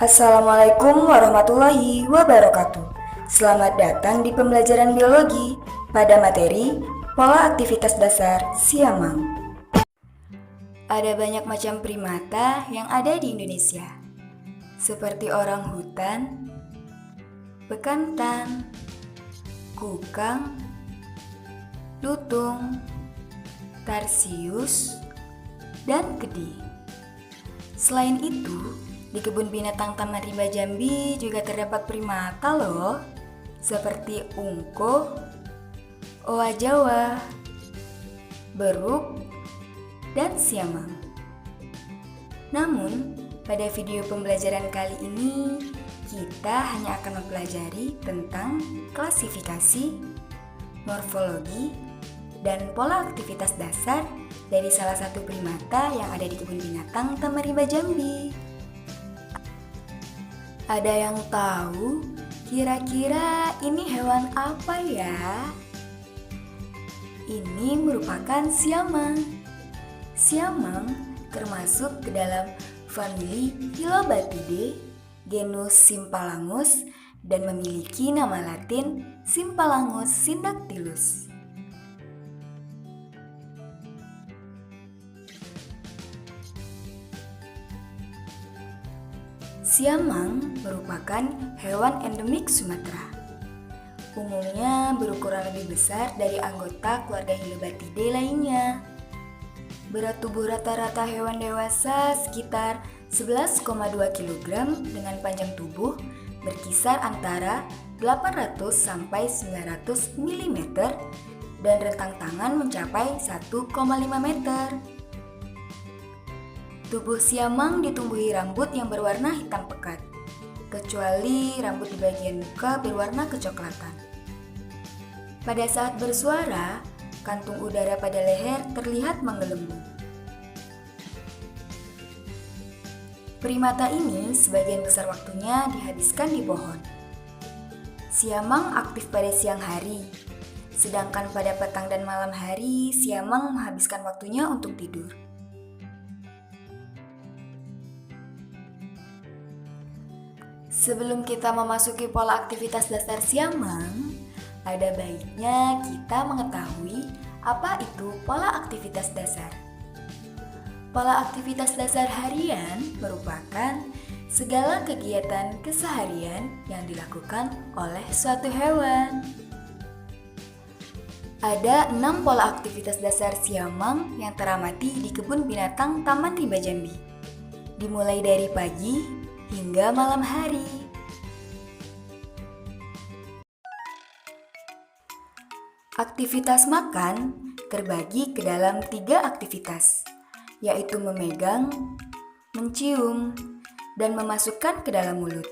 Assalamualaikum warahmatullahi wabarakatuh. Selamat datang di pembelajaran biologi pada materi pola aktivitas dasar siamang. Ada banyak macam primata yang ada di Indonesia, seperti orang hutan, bekantan, kukang, lutung, tarsius, dan kedi. Selain itu, di kebun binatang Taman Rimba Jambi juga terdapat primata loh, seperti ungko, oa Jawa, beruk, dan siamang. Namun, pada video pembelajaran kali ini, kita hanya akan mempelajari tentang klasifikasi, morfologi, dan pola aktivitas dasar dari salah satu primata yang ada di kebun binatang Taman Rimba Jambi. Ada yang tahu kira-kira ini hewan apa ya? Ini merupakan siamang. Siamang termasuk ke dalam famili Philobatidae, genus Symphalangus, dan memiliki nama latin Symphalangus syndactylus. Siamang merupakan hewan endemik Sumatera. Umumnya berukuran lebih besar dari anggota keluarga Philobatidae lainnya. Berat tubuh rata-rata hewan dewasa sekitar 11,2 kg dengan panjang tubuh berkisar antara 800 sampai 900 mm dan rentang tangan mencapai 1,5 meter. Tubuh siamang ditumbuhi rambut yang berwarna hitam pekat, kecuali rambut di bagian muka berwarna kecoklatan. Pada saat bersuara, kantung udara pada leher terlihat menggelembung. Primata ini sebagian besar waktunya dihabiskan di pohon. Siamang aktif pada siang hari, sedangkan pada petang dan malam hari, siamang menghabiskan waktunya untuk tidur. Sebelum kita memasuki pola aktivitas dasar siamang, ada baiknya kita mengetahui apa itu pola aktivitas dasar. Pola aktivitas dasar harian merupakan segala kegiatan keseharian yang dilakukan oleh suatu hewan. Ada 6 pola aktivitas dasar siamang yang teramati di kebun binatang Taman Rimba Jambi, dimulai dari pagi hingga malam hari. Aktivitas makan terbagi ke dalam 3 aktivitas, yaitu memegang, mencium, dan memasukkan ke dalam mulut.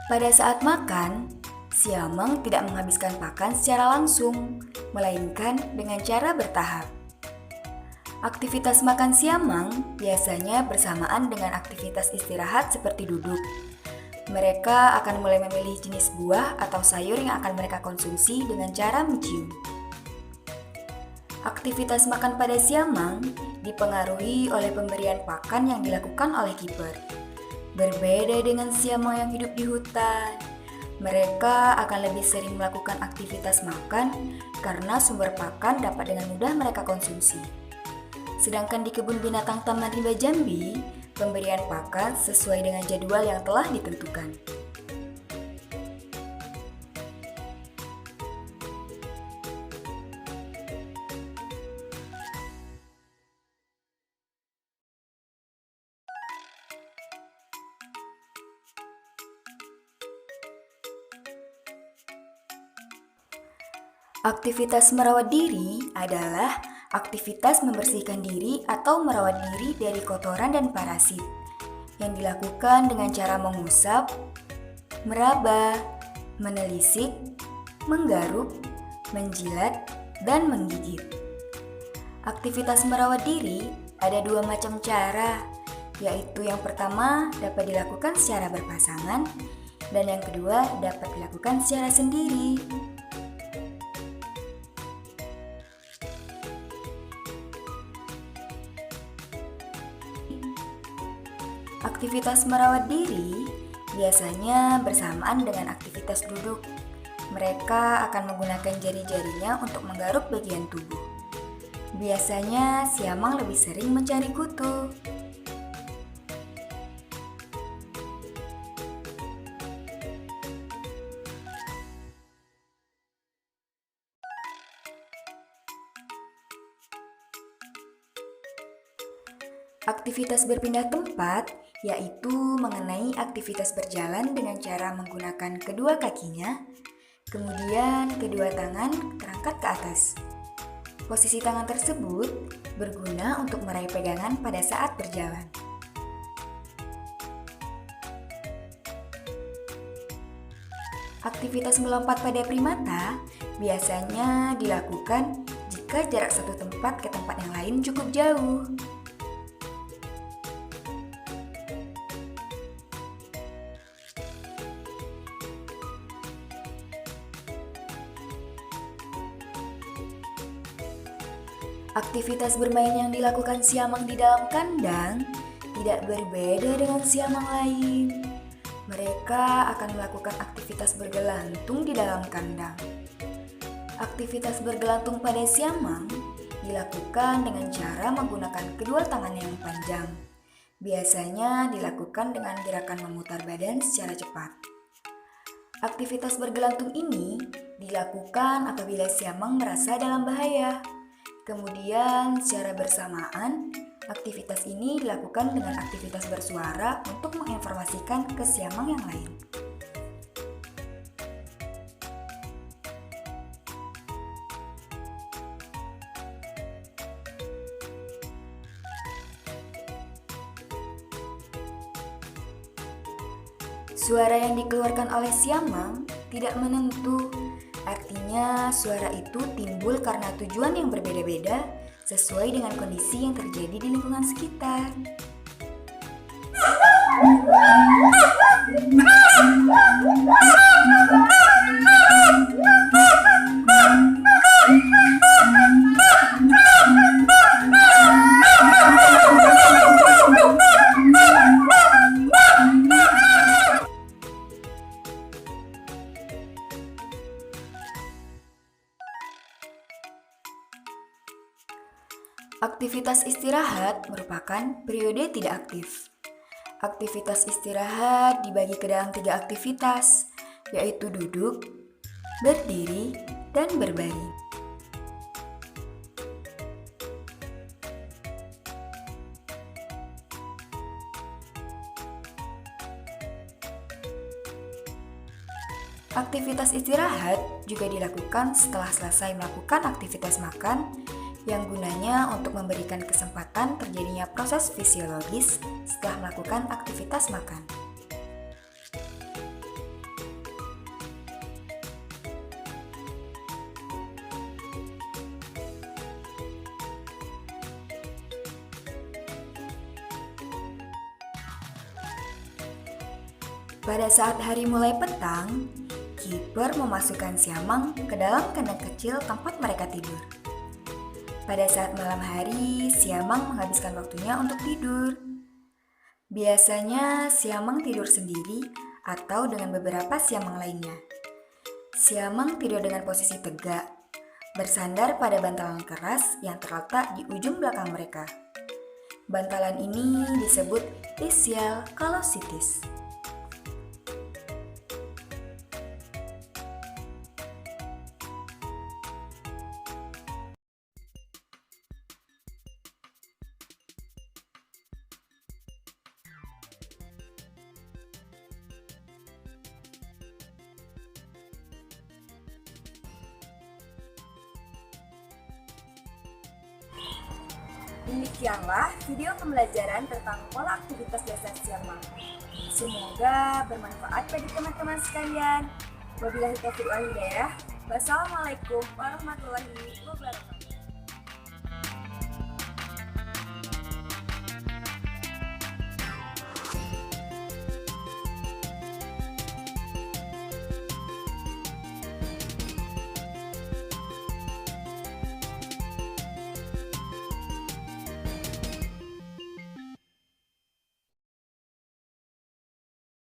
Pada saat makan, siamang tidak menghabiskan pakan secara langsung, melainkan dengan cara bertahap. Aktivitas makan siamang biasanya bersamaan dengan aktivitas istirahat seperti duduk. Mereka akan mulai memilih jenis buah atau sayur yang akan mereka konsumsi dengan cara mencium. Aktivitas makan pada siamang dipengaruhi oleh pemberian pakan yang dilakukan oleh kiper. Berbeda dengan siamang yang hidup di hutan, mereka akan lebih sering melakukan aktivitas makan karena sumber pakan dapat dengan mudah mereka konsumsi. Sedangkan di kebun binatang Taman Rimba Jambi, pemberian pakan sesuai dengan jadwal yang telah ditentukan. Aktivitas merawat diri adalah aktivitas membersihkan diri atau merawat diri dari kotoran dan parasit yang dilakukan dengan cara mengusap, meraba, menelisik, menggaruk, menjilat, dan menggigit. Aktivitas merawat diri ada 2 macam cara, yaitu yang pertama dapat dilakukan secara berpasangan dan yang kedua dapat dilakukan secara sendiri. Aktivitas merawat diri biasanya bersamaan dengan aktivitas duduk. Mereka akan menggunakan jari-jarinya untuk menggaruk bagian tubuh. Biasanya siamang lebih sering mencari kutu. Aktivitas berpindah tempat yaitu mengenai aktivitas berjalan dengan cara menggunakan kedua kakinya, kemudian kedua tangan terangkat ke atas. Posisi tangan tersebut berguna untuk meraih pegangan pada saat berjalan. Aktivitas melompat pada primata biasanya dilakukan jika jarak satu tempat ke tempat yang lain cukup jauh. Aktivitas bermain yang dilakukan siamang di dalam kandang tidak berbeda dengan siamang lain. Mereka akan melakukan aktivitas bergelantung di dalam kandang. Aktivitas bergelantung pada siamang dilakukan dengan cara menggunakan kedua tangan yang panjang. Biasanya dilakukan dengan gerakan memutar badan secara cepat. Aktivitas bergelantung ini dilakukan apabila siamang merasa dalam bahaya. Kemudian, secara bersamaan, aktivitas ini dilakukan dengan aktivitas bersuara untuk menginformasikan ke siamang yang lain. Suara yang dikeluarkan oleh siamang tidak menentu. Artinya, suara itu timbul karena tujuan yang berbeda-beda sesuai dengan kondisi yang terjadi di lingkungan sekitar. Aktivitas istirahat merupakan periode tidak aktif. Aktivitas istirahat dibagi ke dalam 3 aktivitas, yaitu duduk, berdiri, dan berbaring. Aktivitas istirahat juga dilakukan setelah selesai melakukan aktivitas makan, yang gunanya untuk memberikan kesempatan terjadinya proses fisiologis setelah melakukan aktivitas makan. Pada saat hari mulai petang, kiper memasukkan siamang ke dalam kandang kecil tempat mereka tidur. Pada saat malam hari, siamang menghabiskan waktunya untuk tidur. Biasanya siamang tidur sendiri atau dengan beberapa siamang lainnya. Siamang tidur dengan posisi tegak, bersandar pada bantalan keras yang terletak di ujung belakang mereka. Bantalan ini disebut ischial callosities. Demikianlah video pembelajaran tentang pola aktivitas dasar siamang. Semoga bermanfaat bagi teman-teman sekalian. Wabillahi taufiq wal hidayah. Wassalamualaikum warahmatullahi wabarakatuh.